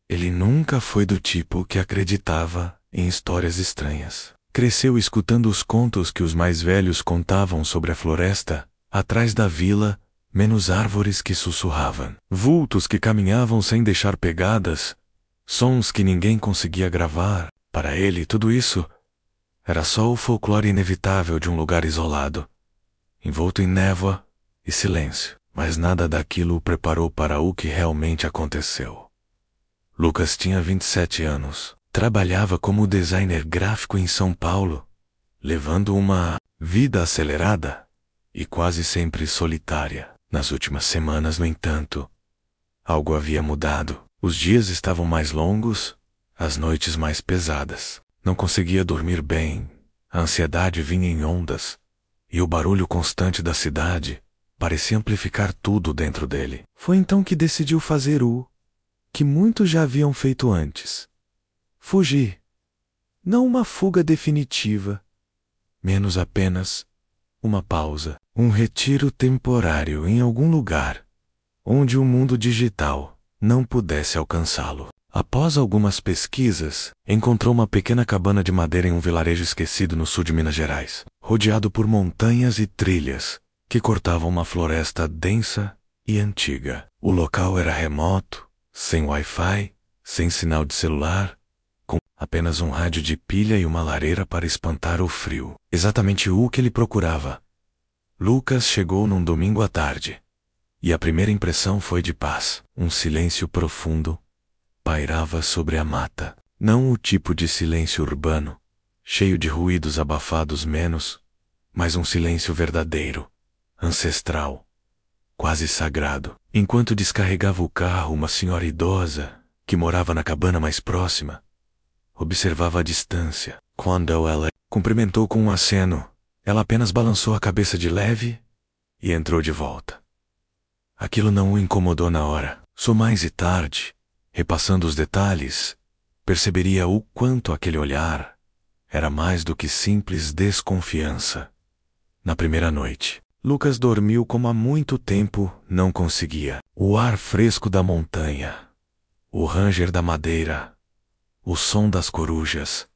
Ele nunca foi do tipo que acreditava em histórias estranhas. Cresceu escutando os contos que os mais velhos contavam sobre a floresta, atrás da vila, menos árvores que sussurravam, vultos que caminhavam sem deixar pegadas, sons que ninguém conseguia gravar. Para ele, tudo isso era só o folclore inevitável de um lugar isolado, envolto em névoa e silêncio. Mas nada daquilo o preparou para o que realmente aconteceu. Lucas tinha 27 anos. Trabalhava como designer gráfico em São Paulo, levando uma vida acelerada e quase sempre solitária. Nas últimas semanas, no entanto, algo havia mudado. Os dias estavam mais longos, as noites mais pesadas. Não conseguia dormir bem, a ansiedade vinha em ondas, e o barulho constante da cidade parecia amplificar tudo dentro dele. Foi então que decidiu fazer o que muitos já haviam feito antes. Fugir. Não uma fuga definitiva, menos apenas uma pausa, um retiro temporário em algum lugar, onde o mundo digital não pudesse alcançá-lo. Após algumas pesquisas, encontrou uma pequena cabana de madeira em um vilarejo esquecido no sul de Minas Gerais, rodeado por montanhas e trilhas que cortavam uma floresta densa e antiga. O local era remoto, sem Wi-Fi, sem sinal de celular, com apenas um rádio de pilha e uma lareira para espantar o frio. Exatamente o que ele procurava. Lucas chegou num domingo à tarde, e a primeira impressão foi de paz. Um silêncio profundo pairava sobre a mata. Não o tipo de silêncio urbano, cheio de ruídos abafados menos, mas um silêncio verdadeiro, ancestral, quase sagrado. Enquanto descarregava o carro, uma senhora idosa, que morava na cabana mais próxima, observava a distância. Quando ela cumprimentou com um aceno, ela apenas balançou a cabeça de leve e entrou de volta. Aquilo não o incomodou na hora. Só mais tarde, repassando os detalhes, perceberia o quanto aquele olhar era mais do que simples desconfiança. Na primeira noite, Lucas dormiu como há muito tempo não conseguia. O ar fresco da montanha, o ranger da madeira, o som das corujas.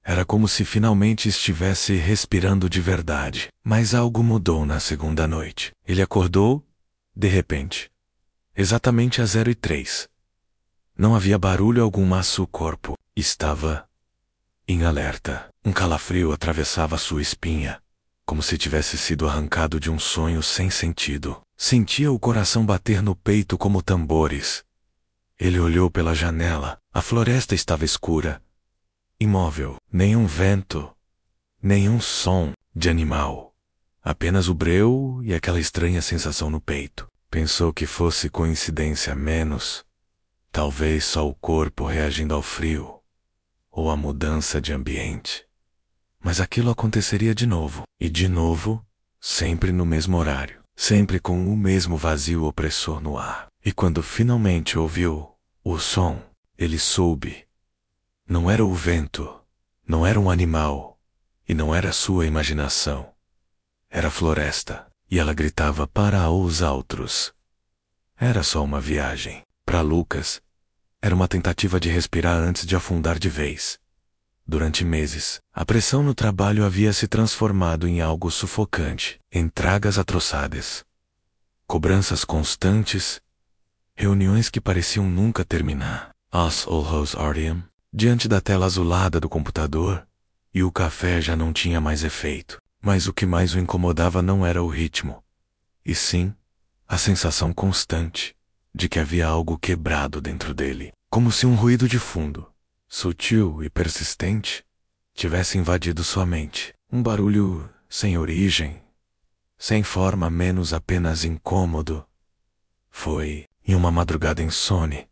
Era como se finalmente estivesse respirando de verdade. Mas algo mudou na segunda noite. Ele acordou, de repente, exatamente às 0h03. Não havia barulho algum, mas o corpo estava em alerta. Um calafrio atravessava sua espinha, como se tivesse sido arrancado de um sonho sem sentido. Sentia o coração bater no peito como tambores. Ele olhou pela janela. A floresta estava escura, imóvel. Nenhum vento, nenhum som de animal. Apenas o breu e aquela estranha sensação no peito. Pensou que fosse coincidência, menos talvez só o corpo reagindo ao frio, ou a mudança de ambiente. Mas aquilo aconteceria de novo, e de novo, sempre no mesmo horário, sempre com o mesmo vazio opressor no ar. E quando finalmente ouviu o som, ele soube. Não era o vento, não era um animal, e não era sua imaginação. Era a floresta, e ela gritava para os outros. Era só uma viagem. Para Lucas, era uma tentativa de respirar antes de afundar de vez. Durante meses, a pressão no trabalho havia se transformado em algo sufocante. Entregas atroçadas, cobranças constantes, reuniões que pareciam nunca terminar. As Olhos Ardiam, diante da tela azulada do computador, e o café já não tinha mais efeito. Mas o que mais o incomodava não era o ritmo, e sim a sensação constante de que havia algo quebrado dentro dele, como se um ruído de fundo, sutil e persistente, tivesse invadido sua mente. Um barulho sem origem, sem forma, menos apenas incômodo. Foi em uma madrugada insone,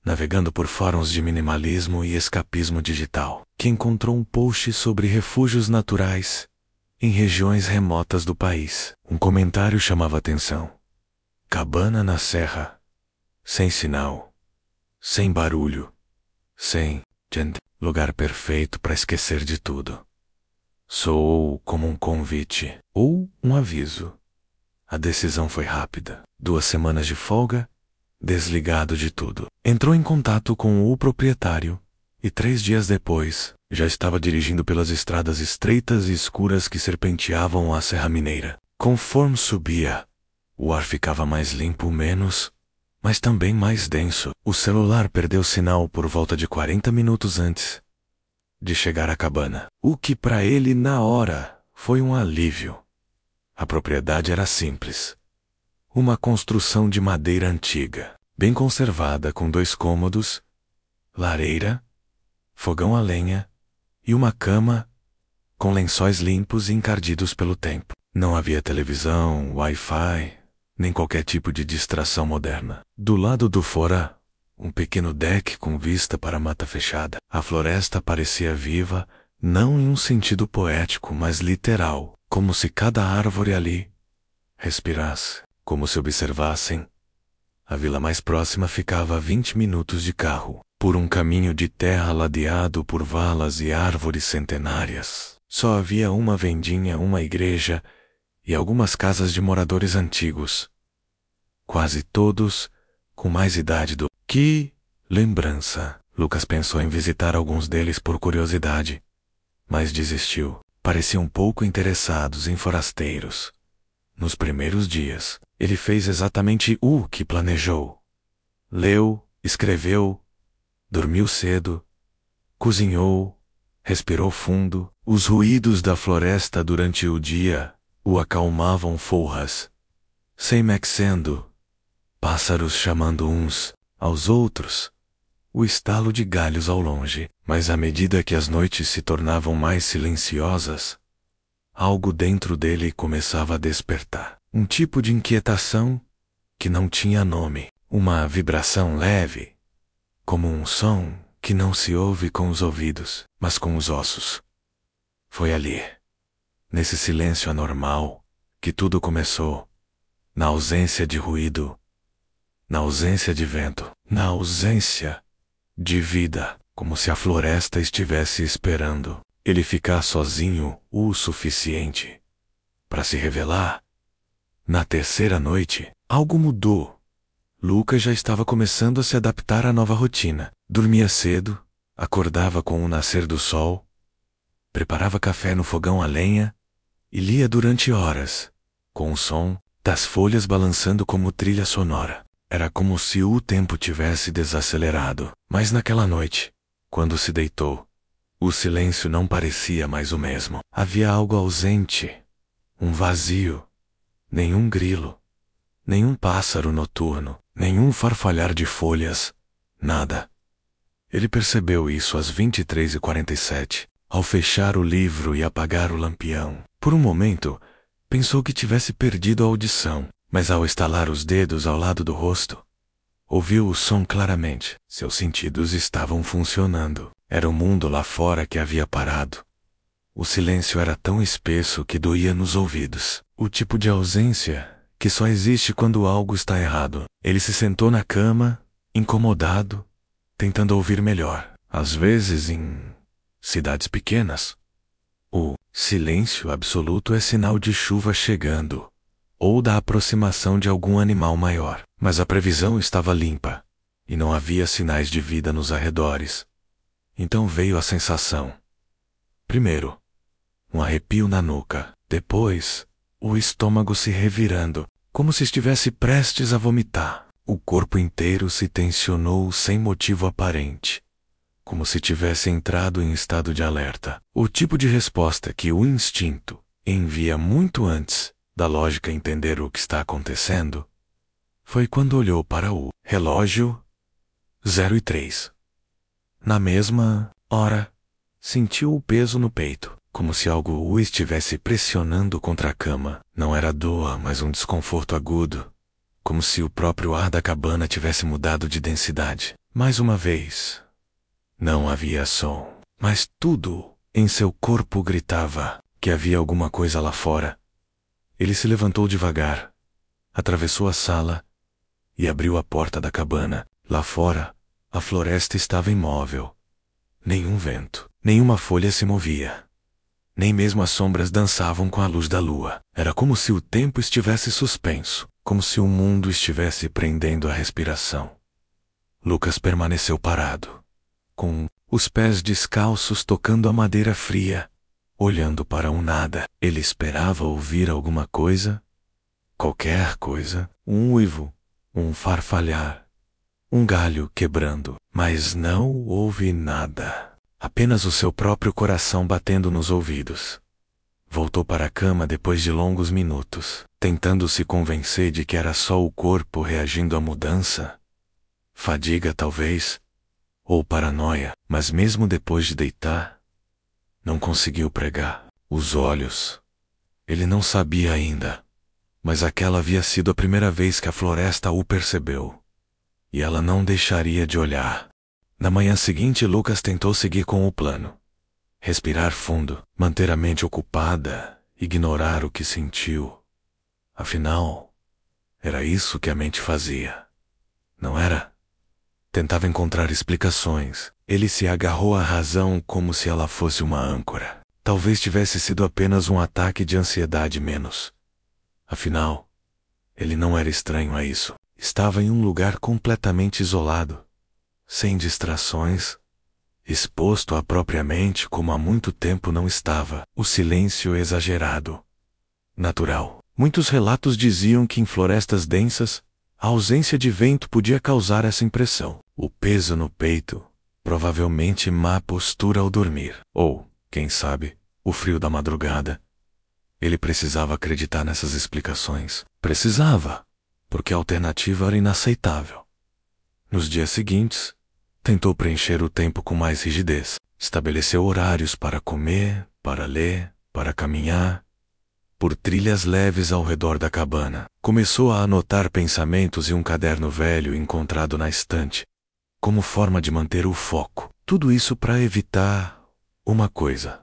navegando por fóruns de minimalismo e escapismo digital, que encontrou um post sobre refúgios naturais em regiões remotas do país. Um comentário chamava atenção. Cabana na serra, sem sinal, sem barulho, sem gente, lugar perfeito para esquecer de tudo. Soou como um convite ou um aviso. A decisão foi rápida. 2 semanas de folga, desligado de tudo. Entrou em contato com o proprietário e 3 dias depois, já estava dirigindo pelas estradas estreitas e escuras que serpenteavam a Serra Mineira. Conforme subia, o ar ficava mais limpo mas também mais denso. O celular perdeu sinal por volta de 40 minutos antes de chegar à cabana, o que para ele na hora foi um alívio. A propriedade era simples. Uma construção de madeira antiga, bem conservada, com 2 cômodos, lareira, fogão a lenha e uma cama com lençóis limpos e encardidos pelo tempo. Não havia televisão, Wi-Fi, nem qualquer tipo de distração moderna. Do lado do fora, um pequeno deck com vista para a mata fechada. A floresta parecia viva, não em um sentido poético, mas literal, como se cada árvore ali respirasse, como se observassem. A vila mais próxima ficava a 20 minutos de carro, por um caminho de terra ladeado por valas e árvores centenárias. Só havia uma vendinha, uma igreja e algumas casas de moradores antigos, quase todos com mais idade do que lembrança. Lucas pensou em visitar alguns deles por curiosidade, mas desistiu. Pareciam pouco interessados em forasteiros. Nos primeiros dias, ele fez exatamente o que planejou. Leu, escreveu, dormiu cedo, cozinhou, respirou fundo. Os ruídos da floresta durante o dia o acalmavam. Forras sem-mexendo, pássaros chamando uns aos outros, o estalo de galhos ao longe. Mas à medida que as noites se tornavam mais silenciosas, algo dentro dele começava a despertar. Um tipo de inquietação que não tinha nome. Uma vibração leve, como um som que não se ouve com os ouvidos, mas com os ossos. Foi ali, nesse silêncio anormal, que tudo começou. Na ausência de ruído, na ausência de vento, na ausência de vida, como se a floresta estivesse esperando ele ficar sozinho o suficiente para se revelar. Na terceira noite, algo mudou. Lucas já estava começando a se adaptar à nova rotina. Dormia cedo, acordava com o nascer do sol, preparava café no fogão a lenha e lia durante horas, com o som das folhas balançando como trilha sonora. Era como se o tempo tivesse desacelerado. Mas naquela noite, quando se deitou, o silêncio não parecia mais o mesmo. Havia algo ausente, um vazio. Nenhum grilo, nenhum pássaro noturno, nenhum farfalhar de folhas, nada. Ele percebeu isso às 23h47, ao fechar o livro e apagar o lampião. Por um momento, pensou que tivesse perdido a audição, mas ao estalar os dedos ao lado do rosto, ouviu o som claramente. Seus sentidos estavam funcionando. Era o mundo lá fora que havia parado. O silêncio era tão espesso que doía nos ouvidos. O tipo de ausência que só existe quando algo está errado. Ele se sentou na cama, incomodado, tentando ouvir melhor. Às vezes, em cidades pequenas, o silêncio absoluto é sinal de chuva chegando, ou da aproximação de algum animal maior. Mas a previsão estava limpa, e não havia sinais de vida nos arredores. Então veio a sensação. Primeiro, um arrepio na nuca. Depois, o estômago se revirando, como se estivesse prestes a vomitar. O corpo inteiro se tensionou sem motivo aparente, como se tivesse entrado em estado de alerta. O tipo de resposta que o instinto envia muito antes da lógica entender o que está acontecendo, foi quando olhou para o relógio 0:03. Na mesma hora, sentiu o peso no peito, como se algo o estivesse pressionando contra a cama. Não era dor, mas um desconforto agudo, como se o próprio ar da cabana tivesse mudado de densidade. Mais uma vez, não havia som, mas tudo em seu corpo gritava que havia alguma coisa lá fora. Ele se levantou devagar, atravessou a sala e abriu a porta da cabana. Lá fora, a floresta estava imóvel. Nenhum vento, nenhuma folha se movia. Nem mesmo as sombras dançavam com a luz da lua. Era como se o tempo estivesse suspenso. como se o mundo estivesse prendendo a respiração. Lucas permaneceu parado, com os pés descalços tocando a madeira fria, olhando para um nada. Ele esperava ouvir alguma coisa, qualquer coisa, um uivo, um farfalhar, um galho quebrando, mas não houve nada. Apenas o seu próprio coração batendo nos ouvidos. Voltou para a cama depois de longos minutos, tentando se convencer de que era só o corpo reagindo à mudança. Fadiga, talvez, ou paranoia, mas mesmo depois de deitar, não conseguiu pregar os olhos. Ele não sabia ainda, mas aquela havia sido a primeira vez que a floresta o percebeu, e ela não deixaria de olhar. Na manhã seguinte, Lucas tentou seguir com o plano. Respirar fundo, manter a mente ocupada, ignorar o que sentiu. Afinal, era isso que a mente fazia, não era? Tentava encontrar explicações. Ele se agarrou à razão como se ela fosse uma âncora. Talvez tivesse sido apenas um ataque de ansiedade menos. Afinal, ele não era estranho a isso. Estava em um lugar completamente isolado, sem distrações, exposto à própria mente como há muito tempo não estava. O silêncio exagerado. Natural. Muitos relatos diziam que em florestas densas, a ausência de vento podia causar essa impressão. O peso no peito, provavelmente má postura ao dormir, ou, quem sabe, o frio da madrugada. Ele precisava acreditar nessas explicações. Precisava, porque a alternativa era inaceitável. Nos dias seguintes, tentou preencher o tempo com mais rigidez. Estabeleceu horários para comer, para ler, para caminhar, por trilhas leves ao redor da cabana. Começou a anotar pensamentos em um caderno velho encontrado na estante, como forma de manter o foco. Tudo isso para evitar uma coisa.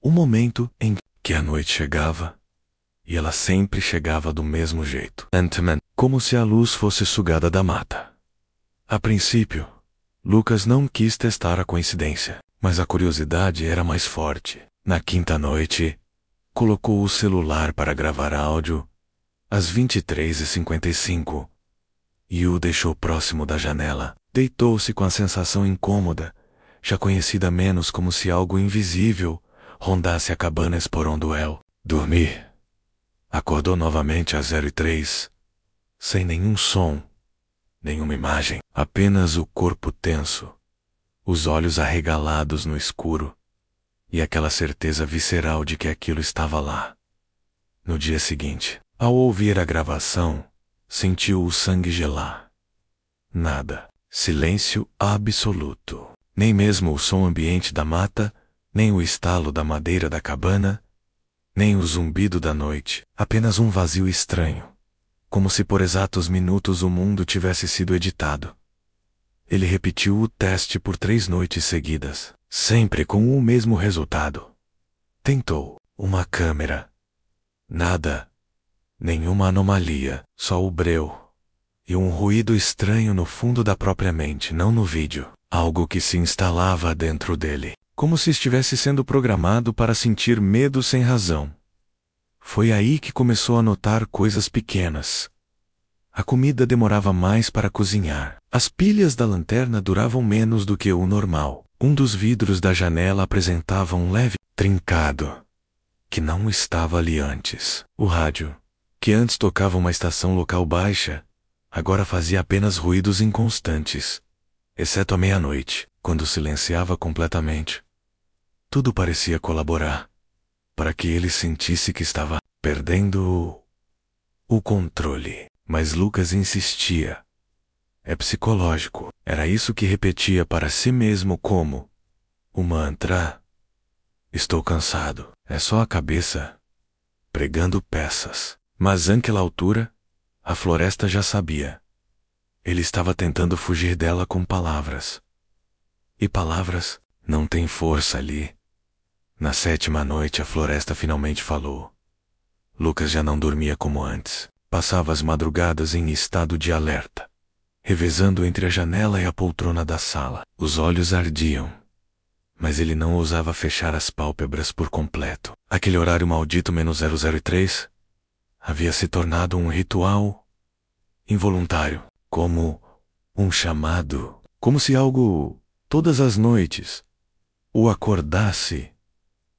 O momento em que a noite chegava, e ela sempre chegava do mesmo jeito. Ant-Man, como se a luz fosse sugada da mata. A princípio, Lucas não quis testar a coincidência, mas a curiosidade era mais forte. Na quinta noite, colocou o celular para gravar áudio às 23h55 e o deixou próximo da janela. Deitou-se com a sensação incômoda, já conhecida menos como se algo invisível rondasse a cabana Esporonduel. Dormir. Acordou novamente às 0h03, sem nenhum som, nenhuma imagem, apenas o corpo tenso, os olhos arregalados no escuro, e aquela certeza visceral de que aquilo estava lá. No dia seguinte, ao ouvir a gravação, sentiu o sangue gelar. Nada. Silêncio absoluto. Nem mesmo o som ambiente da mata, nem o estalo da madeira da cabana, nem o zumbido da noite. Apenas um vazio estranho, como se por exatos minutos o mundo tivesse sido editado. Ele repetiu o teste por 3 noites seguidas, sempre com o mesmo resultado. Tentou uma câmera. Nada. Nenhuma anomalia, só o breu. E um ruído estranho no fundo da própria mente, não no vídeo. Algo que se instalava dentro dele, como se estivesse sendo programado para sentir medo sem razão. Foi aí que começou a notar coisas pequenas. A comida demorava mais para cozinhar. As pilhas da lanterna duravam menos do que o normal. Um dos vidros da janela apresentava um leve trincado, que não estava ali antes. O rádio, que antes tocava uma estação local baixa, agora fazia apenas ruídos inconstantes, exceto à meia-noite, quando silenciava completamente. Tudo parecia colaborar para que ele sentisse que estava perdendo o controle. Mas Lucas insistia. É psicológico. Era isso que repetia para si mesmo como o mantra. Estou cansado. É só a cabeça pregando peças. Mas àquela altura, a floresta já sabia. Ele estava tentando fugir dela com palavras. E palavras não têm força ali. Na 7ª noite a floresta finalmente falou. Lucas já não dormia como antes. Passava as madrugadas em estado de alerta, revezando entre a janela e a poltrona da sala. Os olhos ardiam, mas ele não ousava fechar as pálpebras por completo. Aquele horário maldito -003, havia se tornado um ritual involuntário, como um chamado, como se algo, todas as noites, o acordasse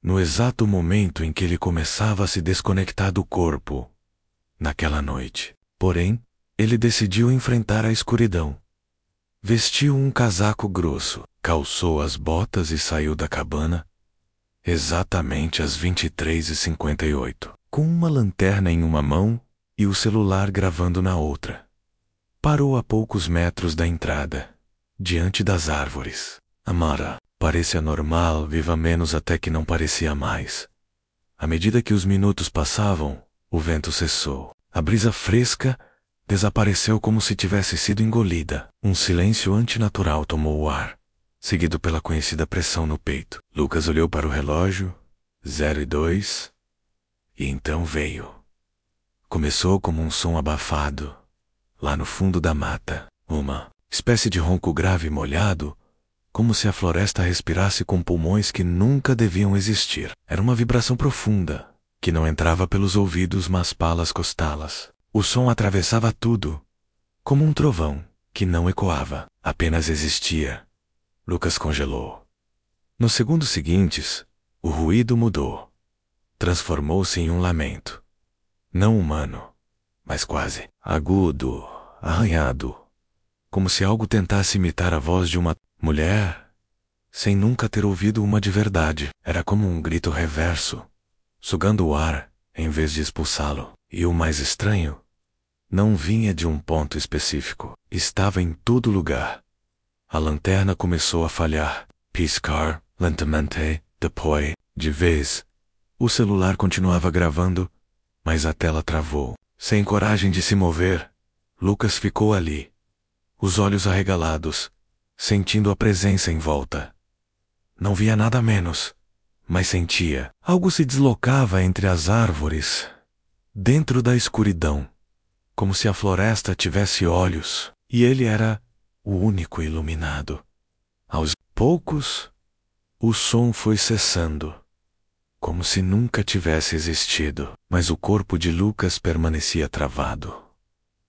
no exato momento em que ele começava a se desconectar do corpo. Naquela noite, porém, ele decidiu enfrentar a escuridão. Vestiu um casaco grosso, calçou as botas e saiu da cabana, exatamente às 23h58, com uma lanterna em uma mão e o celular gravando na outra. Parou a poucos metros da entrada, diante das árvores. Amara parecia normal, viva menos até que não parecia mais. À medida que os minutos passavam, o vento cessou. A brisa fresca desapareceu como se tivesse sido engolida. Um silêncio antinatural tomou o ar, seguido pela conhecida pressão no peito. Lucas olhou para o relógio, 02, e então veio. Começou como um som abafado, lá no fundo da mata, uma espécie de ronco grave e molhado, como se a floresta respirasse com pulmões que nunca deviam existir. Era uma vibração profunda, que não entrava pelos ouvidos mas pelas costelas. O som atravessava tudo, como um trovão, que não ecoava, apenas existia. Lucas congelou. Nos segundos seguintes, o ruído mudou. Transformou-se em um lamento. Não humano, mas quase agudo, arranhado, como se algo tentasse imitar a voz de uma mulher, sem nunca ter ouvido uma de verdade. Era como um grito reverso, sugando o ar, em vez de expulsá-lo. E o mais estranho, não vinha de um ponto específico. Estava em todo lugar. A lanterna começou a falhar, piscar, lentamente, depois, de vez. O celular continuava gravando, mas a tela travou. Sem coragem de se mover, Lucas ficou ali, os olhos arregalados, sentindo a presença em volta. Não via nada menos, mas sentia. Algo se deslocava entre as árvores, dentro da escuridão, como se a floresta tivesse olhos, e ele era o único iluminado. Aos poucos, o som foi cessando, como se nunca tivesse existido, mas o corpo de Lucas permanecia travado,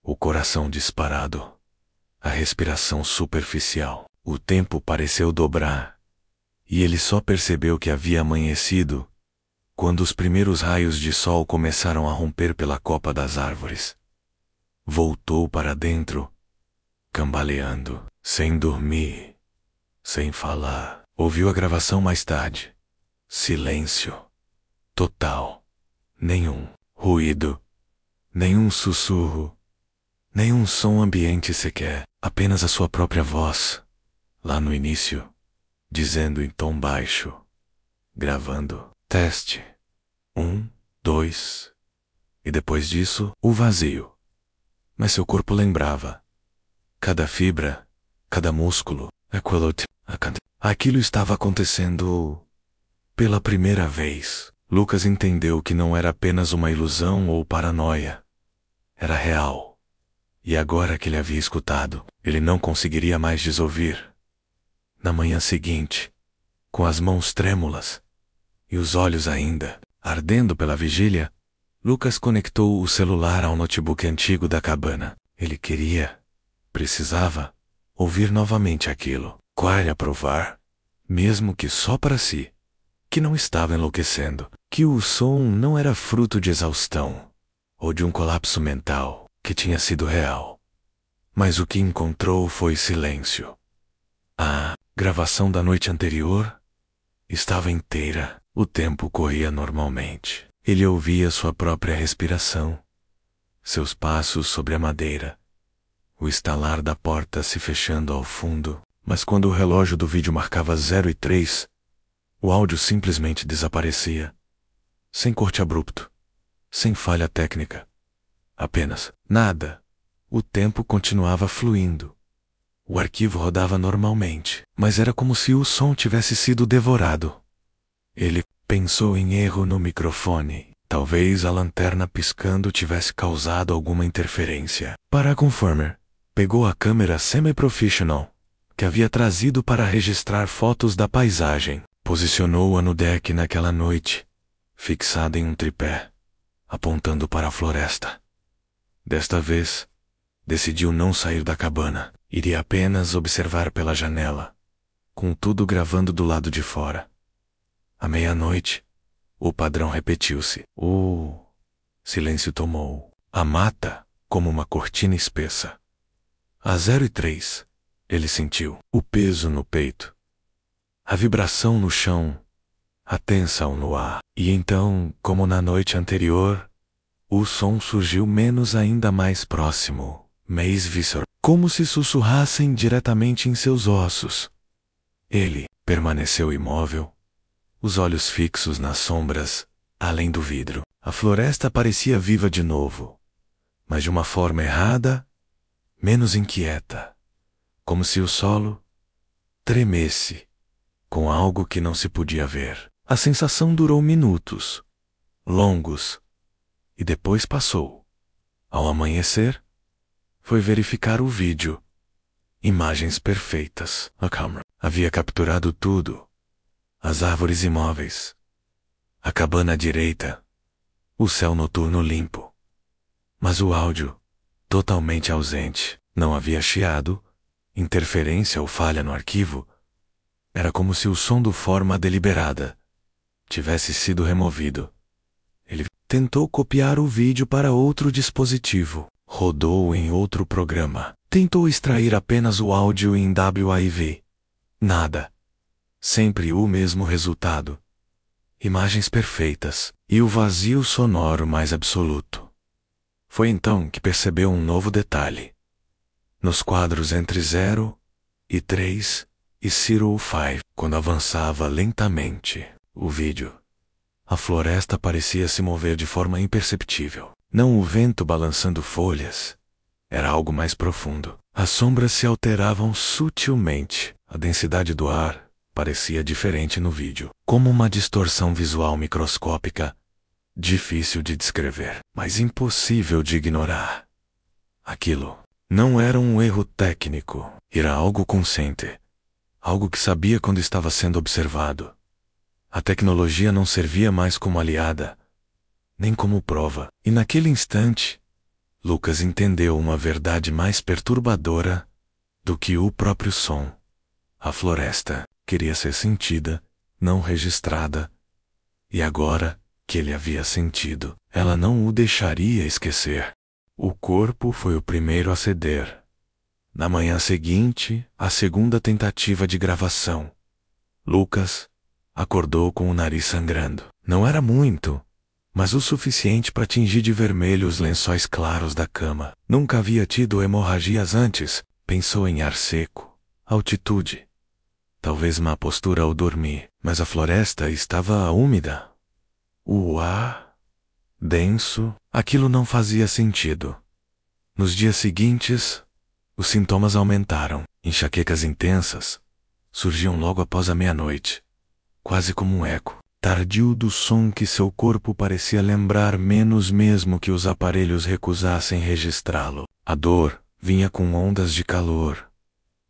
o coração disparado, a respiração superficial. O tempo pareceu dobrar, e ele só percebeu que havia amanhecido quando os primeiros raios de sol começaram a romper pela copa das árvores. Voltou para dentro, cambaleando, sem dormir, sem falar. Ouviu a gravação mais tarde. Silêncio total. Nenhum ruído, nenhum sussurro, nenhum som ambiente sequer. Apenas a sua própria voz, lá no início, dizendo em tom baixo, gravando. Teste. 1, 2. E depois disso, o vazio. Mas seu corpo lembrava. Cada fibra, cada músculo, aquilo estava acontecendo pela primeira vez. Lucas entendeu que não era apenas uma ilusão ou paranoia. Era real. E agora que ele havia escutado, ele não conseguiria mais desouvir. Na manhã seguinte, com as mãos trêmulas e os olhos ainda ardendo pela vigília, Lucas conectou o celular ao notebook antigo da cabana. Ele precisava, ouvir novamente aquilo. Queria provar, mesmo que só para si, que não estava enlouquecendo, que o som não era fruto de exaustão ou de um colapso mental, que tinha sido real. Mas o que encontrou foi silêncio. A gravação da noite anterior estava inteira. O tempo corria normalmente. Ele ouvia sua própria respiração, seus passos sobre a madeira, o estalar da porta se fechando ao fundo. Mas quando o relógio do vídeo marcava 03, o áudio simplesmente desaparecia. Sem corte abrupto, sem falha técnica. Apenas nada. O tempo continuava fluindo. O arquivo rodava normalmente, mas era como se o som tivesse sido devorado. Ele pensou em erro no microfone. Talvez a lanterna piscando tivesse causado alguma interferência. Para confirmar, pegou a câmera semi-professional que havia trazido para registrar fotos da paisagem. Posicionou-a no deck naquela noite, fixada em um tripé. apontando para a floresta. Desta vez, decidiu não sair da cabana. Iria apenas observar pela janela, com tudo gravando do lado de fora. À meia-noite, o padrão repetiu-se. O silêncio tomou a mata como uma cortina espessa. Às 0:03, ele sentiu o peso no peito, a vibração no chão, a tensão no ar. E então, como na noite anterior, o som surgiu menos ainda mais próximo, mais visceral, como se sussurrassem diretamente em seus ossos. Ele permaneceu imóvel, os olhos fixos nas sombras, além do vidro. A floresta parecia viva de novo, mas de uma forma errada, menos inquieta, como se o solo tremesse com algo que não se podia ver. A sensação durou minutos, longos, e depois passou. Ao amanhecer, foi verificar o vídeo. Imagens perfeitas. A câmera havia capturado tudo. As árvores imóveis, a cabana à direita, o céu noturno limpo. Mas o áudio, totalmente ausente. Não havia chiado, interferência ou falha no arquivo. Era como se o som de forma deliberada tivesse sido removido. Ele tentou copiar o vídeo para outro dispositivo, rodou em outro programa, tentou extrair apenas o áudio em WAV. Nada. Sempre o mesmo resultado. Imagens perfeitas e o vazio sonoro mais absoluto. Foi então que percebeu um novo detalhe. Nos quadros entre 0 e 3 e 05, quando avançava lentamente o vídeo, a floresta parecia se mover de forma imperceptível. Não o vento balançando folhas. Era algo mais profundo. As sombras se alteravam sutilmente. A densidade do ar parecia diferente no vídeo, como uma distorção visual microscópica, difícil de descrever, mas impossível de ignorar. Aquilo não era um erro técnico, era algo consciente, algo que sabia quando estava sendo observado. A tecnologia não servia mais como aliada, nem como prova. E naquele instante, Lucas entendeu uma verdade mais perturbadora do que o próprio som. A floresta queria ser sentida, não registrada. E agora que ele havia sentido, ela não o deixaria esquecer. O corpo foi o primeiro a ceder. Na manhã seguinte, a segunda tentativa de gravação. Lucas acordou com o nariz sangrando. Não era muito, mas o suficiente para tingir de vermelho os lençóis claros da cama. Nunca havia tido hemorragias antes. Pensou em ar seco, altitude, talvez má postura ao dormir, mas a floresta estava úmida. O ar denso, aquilo não fazia sentido. Nos dias seguintes, os sintomas aumentaram. Enxaquecas intensas surgiam logo após a meia-noite, quase como um eco tardio do som que seu corpo parecia lembrar menos mesmo que os aparelhos recusassem registrá-lo. A dor vinha com ondas de calor,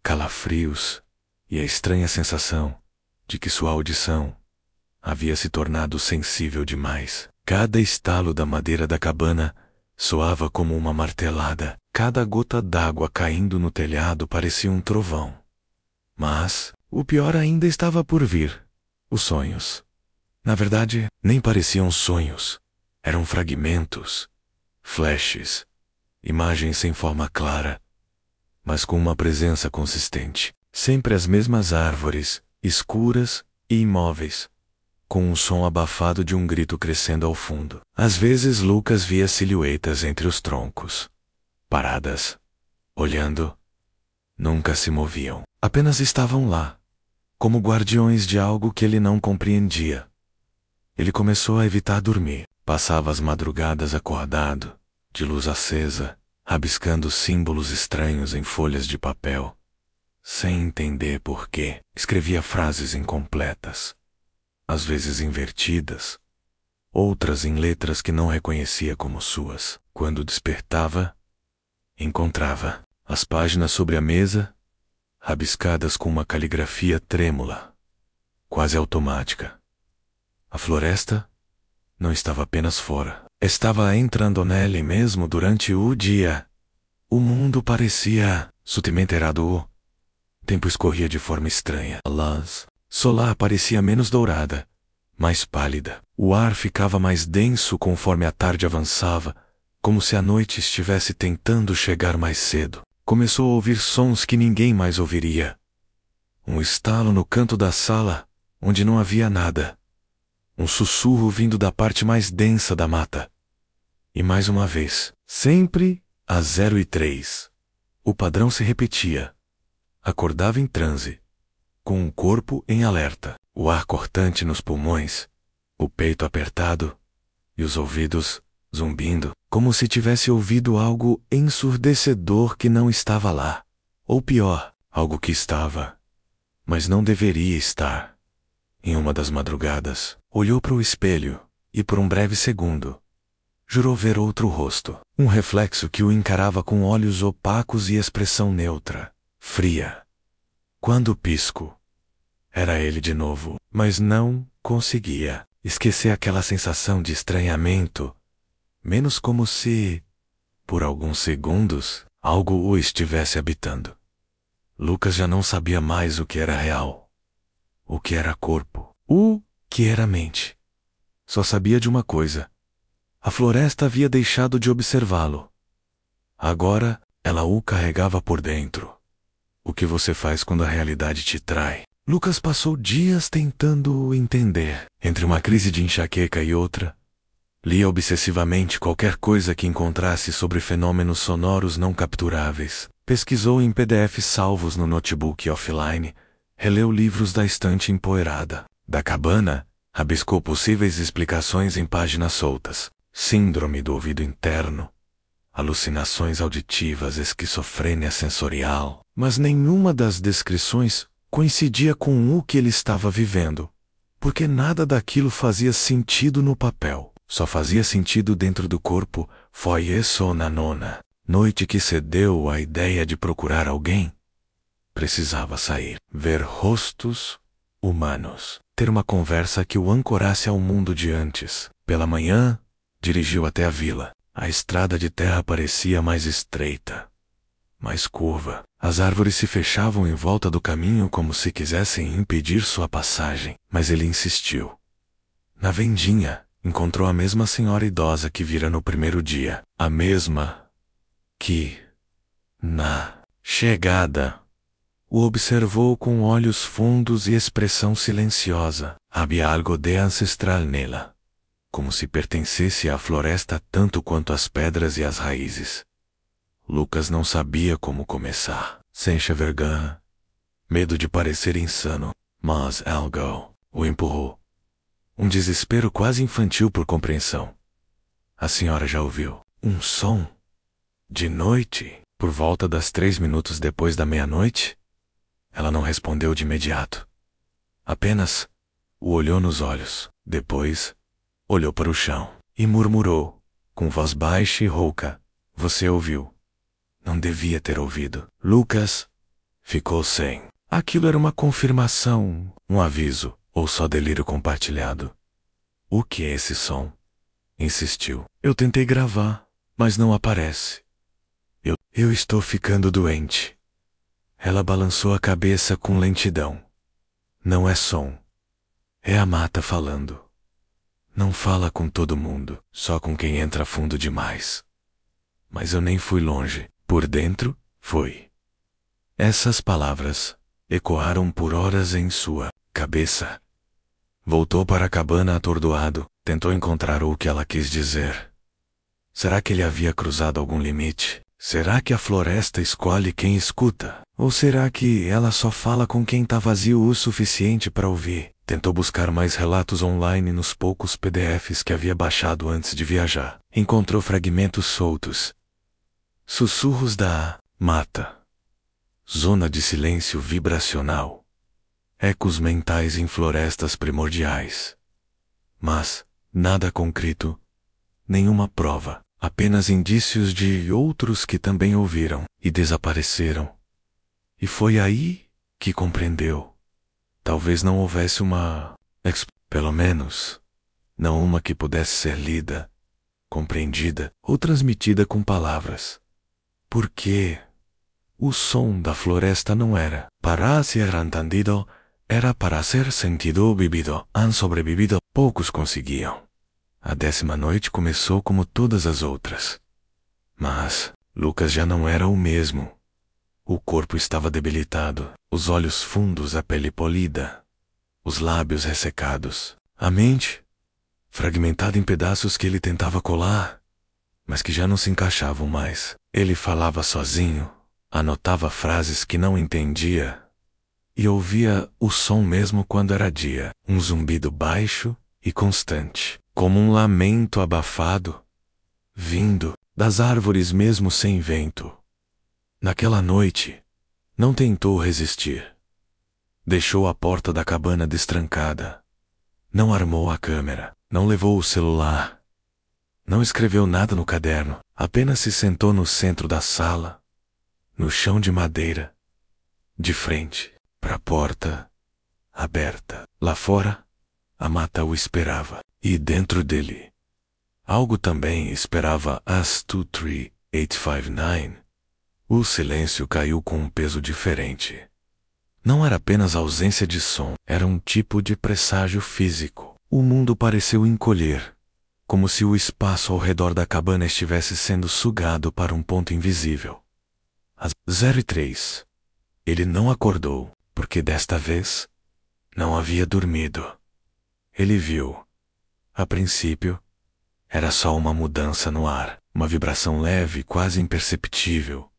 calafrios e a estranha sensação de que sua audição havia se tornado sensível demais. Cada estalo da madeira da cabana soava como uma martelada. Cada gota d'água caindo no telhado parecia um trovão. Mas o pior ainda estava por vir. Os sonhos. Na verdade, nem pareciam sonhos. Eram fragmentos, flashes, imagens sem forma clara, mas com uma presença consistente. Sempre as mesmas árvores, escuras e imóveis, com um som abafado de um grito crescendo ao fundo. Às vezes Lucas via silhuetas entre os troncos, paradas, olhando. Nunca se moviam. Apenas estavam lá, como guardiões de algo que ele não compreendia. Ele começou a evitar dormir. Passava as madrugadas acordado, de luz acesa, rabiscando símbolos estranhos em folhas de papel. Sem entender por quê, escrevia frases incompletas, às vezes invertidas, outras em letras que não reconhecia como suas. Quando despertava, encontrava as páginas sobre a mesa, rabiscadas com uma caligrafia trêmula, quase automática. A floresta não estava apenas fora, Estava entrando nele mesmo durante o dia. O mundo parecia sutilmente errado. O tempo escorria de forma estranha. A luz solar parecia menos dourada, mais pálida. O ar ficava mais denso conforme a tarde avançava, como se a noite estivesse tentando chegar mais cedo. Começou a ouvir sons que ninguém mais ouviria. Um estalo no canto da sala, onde não havia nada. Um sussurro vindo da parte mais densa da mata. E mais uma vez, sempre às 0h03. O padrão se repetia. Acordava em transe, com o corpo em alerta, o ar cortante nos pulmões, o peito apertado e os ouvidos zumbindo, como se tivesse ouvido algo ensurdecedor que não estava lá. Ou pior, algo que estava, mas não deveria estar. Em uma das madrugadas, olhou para o espelho e, por um breve segundo, jurou ver outro rosto. Um reflexo que o encarava com olhos opacos e expressão neutra, fria. Quando pisco, era ele de novo, mas não conseguia esquecer aquela sensação de estranhamento, menos como se, por alguns segundos, algo o estivesse habitando. Lucas já não sabia mais o que era real, o que era corpo, o que era mente. Só sabia de uma coisa. A floresta havia deixado de observá-lo. Agora, ela o carregava por dentro. O que você faz quando a realidade te trai? Lucas passou dias tentando entender. Entre uma crise de enxaqueca e outra, lia obsessivamente qualquer coisa que encontrasse sobre fenômenos sonoros não capturáveis. Pesquisou em PDFs salvos no notebook offline. Releu livros da estante empoeirada. Da cabana, rabiscou possíveis explicações em páginas soltas. Síndrome do ouvido interno, alucinações auditivas, esquizofrênia sensorial. Mas nenhuma das descrições coincidia com o que ele estava vivendo, porque nada daquilo fazia sentido no papel. Só fazia sentido dentro do corpo. Foi isso na nona noite que cedeu à ideia de procurar alguém. Precisava sair, ver rostos humanos, ter uma conversa que o ancorasse ao mundo de antes. Pela manhã, dirigiu até a vila. A estrada de terra parecia mais estreita, mais curva. As árvores se fechavam em volta do caminho como se quisessem impedir sua passagem, mas ele insistiu. Na vendinha, encontrou a mesma senhora idosa que vira no primeiro dia. A mesma que, na chegada, o observou com olhos fundos e expressão silenciosa. Havia algo de ancestral nela, como se pertencesse à floresta tanto quanto as pedras e as raízes. Lucas não sabia como começar. Sente vergonha, medo de parecer insano, mas algo o empurrou. Um desespero quase infantil por compreensão. A senhora já ouviu um som? De noite, por volta das 3 minutos depois da meia-noite? Ela não respondeu de imediato. Apenas o olhou nos olhos. Depois, olhou para o chão e murmurou, com voz baixa e rouca: "Você ouviu?" Não devia ter ouvido. Lucas ficou sem. Aquilo era uma confirmação, um aviso, ou só delírio compartilhado. "O que é esse som?" insistiu. "Eu tentei gravar, mas não aparece. Eu estou ficando doente." Ela balançou a cabeça com lentidão. "Não é som. É a mata falando. Não fala com todo mundo, só com quem entra fundo demais. Mas eu nem fui longe. Por dentro, foi." Essas palavras ecoaram por horas em sua cabeça. Voltou para a cabana atordoado, tentou encontrar o que ela quis dizer. Será que ele havia cruzado algum limite? Será que a floresta escolhe quem escuta? Ou será que ela só fala com quem está vazio o suficiente para ouvir? Tentou buscar mais relatos online nos poucos PDFs que havia baixado antes de viajar. Encontrou fragmentos soltos. Sussurros da mata. Zona de silêncio vibracional. Ecos mentais em florestas primordiais. Mas nada concreto, nenhuma prova, apenas indícios de outros que também ouviram e desapareceram. E foi aí que compreendeu. Talvez não houvesse uma pelo menos, não uma que pudesse ser lida, compreendida ou transmitida com palavras. Porque o som da floresta não era para ser entendido, era para ser sentido ou vivido. Han sobrevivido, poucos conseguiam. A 10ª noite começou como todas as outras. Mas Lucas já não era o mesmo. O corpo estava debilitado, os olhos fundos, a pele polida, os lábios ressecados, a mente fragmentada em pedaços que ele tentava colar, mas que já não se encaixavam mais. Ele falava sozinho, anotava frases que não entendia e ouvia o som mesmo quando era dia, um zumbido baixo e constante, como um lamento abafado, vindo das árvores mesmo sem vento. Naquela noite, não tentou resistir. Deixou a porta da cabana destrancada. Não armou a câmera, não levou o celular. Não escreveu nada no caderno, apenas se sentou no centro da sala, no chão de madeira, de frente para a porta aberta. Lá fora, a mata o esperava, e dentro dele, algo também esperava. As 23859. O silêncio caiu com um peso diferente. Não era apenas ausência de som, era um tipo de presságio físico. O mundo pareceu encolher, como se o espaço ao redor da cabana estivesse sendo sugado para um ponto invisível. Às 0:03, ele não acordou, porque desta vez não havia dormido. Ele viu. A princípio, era só uma mudança no ar, uma vibração leve, quase imperceptível,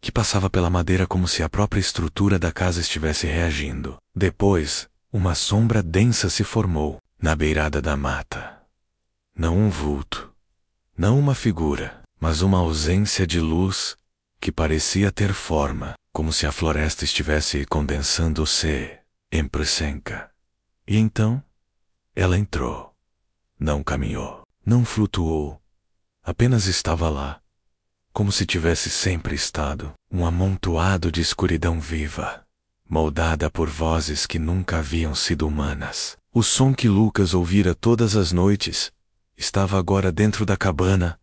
que passava pela madeira como se a própria estrutura da casa estivesse reagindo. Depois, uma sombra densa se formou na beirada da mata. Não um vulto, não uma figura, mas uma ausência de luz que parecia ter forma, como se a floresta estivesse condensando-se em presença. E então, ela entrou. Não caminhou, não flutuou, apenas estava lá, como se tivesse sempre estado, um amontoado de escuridão viva, moldada por vozes que nunca haviam sido humanas. O som que Lucas ouvira todas as noites estava agora dentro da cabana,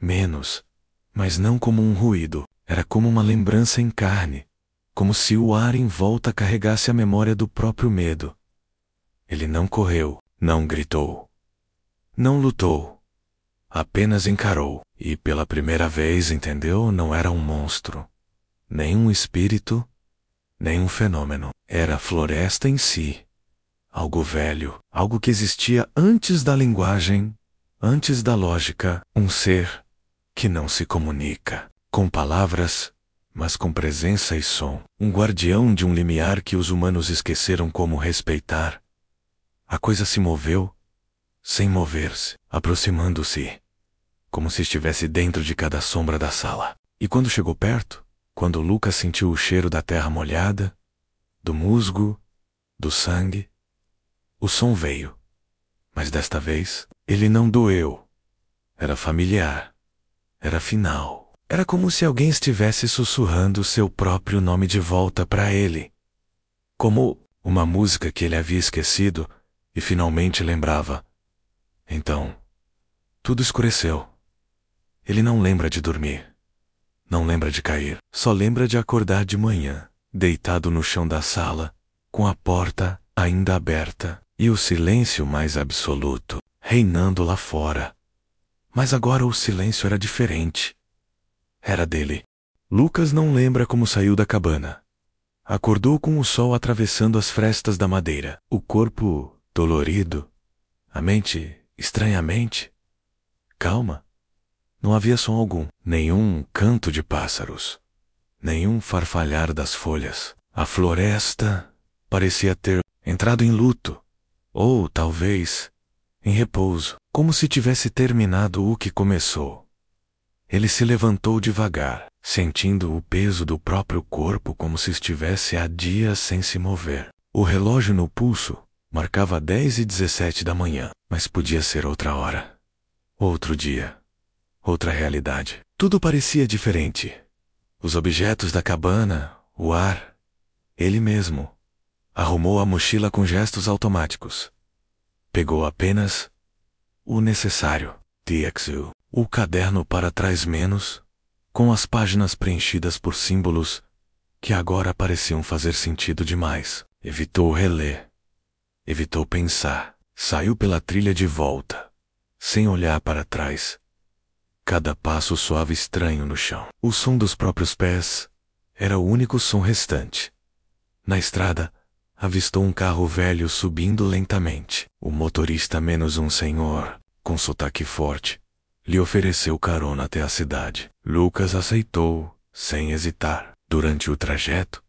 menos, mas não como um ruído, era como uma lembrança em carne, como se o ar em volta carregasse a memória do próprio medo. Ele não correu, não gritou, não lutou, apenas encarou, e pela primeira vez entendeu: não era um monstro, nem um espírito, nem um fenômeno, era a floresta em si. Algo velho, algo que existia antes da linguagem, antes da lógica, um ser que não se comunica com palavras, mas com presença e som, um guardião de um limiar que os humanos esqueceram como respeitar. A coisa se moveu, sem mover-se, aproximando-se, como se estivesse dentro de cada sombra da sala. E quando chegou perto, quando Lucas sentiu o cheiro da terra molhada, do musgo, do sangue, o som veio. Mas desta vez, ele não doeu. Era familiar. Era final. Era como se alguém estivesse sussurrando seu próprio nome de volta para ele. Como uma música que ele havia esquecido e finalmente lembrava. Então, tudo escureceu. Ele não lembra de dormir. Não lembra de cair. Só lembra de acordar de manhã, deitado no chão da sala, com a porta ainda aberta e o silêncio mais absoluto reinando lá fora. Mas agora o silêncio era diferente. Era dele. Lucas não lembra como saiu da cabana. Acordou com o sol atravessando as frestas da madeira, o corpo dolorido, a mente estranhamente calma. Não havia som algum, nenhum canto de pássaros, nenhum farfalhar das folhas. A floresta parecia ter entrado em luto, ou talvez em repouso, como se tivesse terminado o que começou. Ele se levantou devagar, sentindo o peso do próprio corpo como se estivesse há dias sem se mover. O relógio no pulso marcava 10:17 da manhã, mas podia ser outra hora, outro dia, outra realidade. Tudo parecia diferente. Os objetos da cabana, o ar, ele mesmo. Arrumou a mochila com gestos automáticos. Pegou apenas o necessário. TXU. O caderno para trás menos, com as páginas preenchidas por símbolos que agora pareciam fazer sentido demais. Evitou reler. Evitou pensar. Saiu pela trilha de volta, sem olhar para trás. Cada passo soava estranho no chão. O som dos próprios pés era o único som restante. Na estrada, avistou um carro velho subindo lentamente. O motorista menos um senhor, com sotaque forte, lhe ofereceu carona até a cidade. Lucas aceitou, sem hesitar. Durante o trajeto,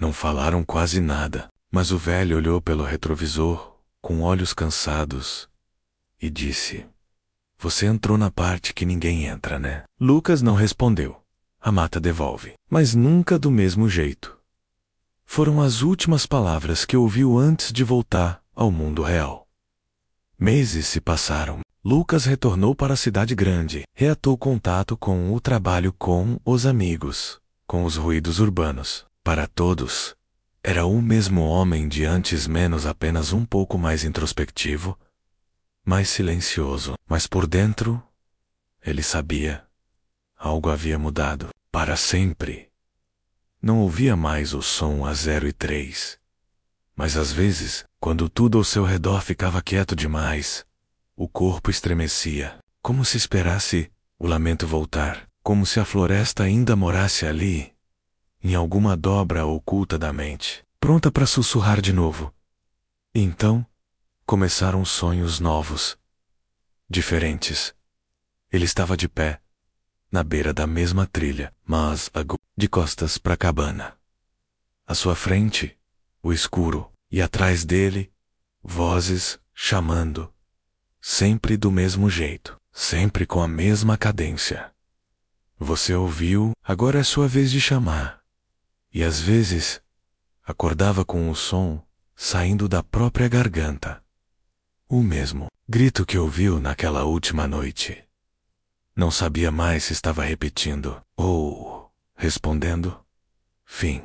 não falaram quase nada, mas o velho olhou pelo retrovisor, com olhos cansados, e disse: "Você entrou na parte que ninguém entra, né?" Lucas não respondeu. A mata devolve. Mas nunca do mesmo jeito. Foram as últimas palavras que ouviu antes de voltar ao mundo real. Meses se passaram. Lucas retornou para a cidade grande, reatou contato com o trabalho, com os amigos, com os ruídos urbanos. Para todos, era o mesmo homem de antes, menos apenas um pouco mais introspectivo, mais silencioso. Mas por dentro, ele sabia. Algo havia mudado. Para sempre. Não ouvia mais o som a 0 e 3. Mas às vezes, quando tudo ao seu redor ficava quieto demais, o corpo estremecia, como se esperasse o lamento voltar, como se a floresta ainda morasse ali, em alguma dobra oculta da mente, pronta para sussurrar de novo. E então, começaram sonhos novos, diferentes. Ele estava de pé, na beira da mesma trilha, mas de costas para a cabana. À sua frente, o escuro, e atrás dele, vozes chamando, sempre do mesmo jeito, sempre com a mesma cadência. Você ouviu, agora é sua vez de chamar. E às vezes, acordava com o som saindo da própria garganta. O mesmo grito que ouviu naquela última noite. Não sabia mais se estava repetindo ou respondendo. Fim.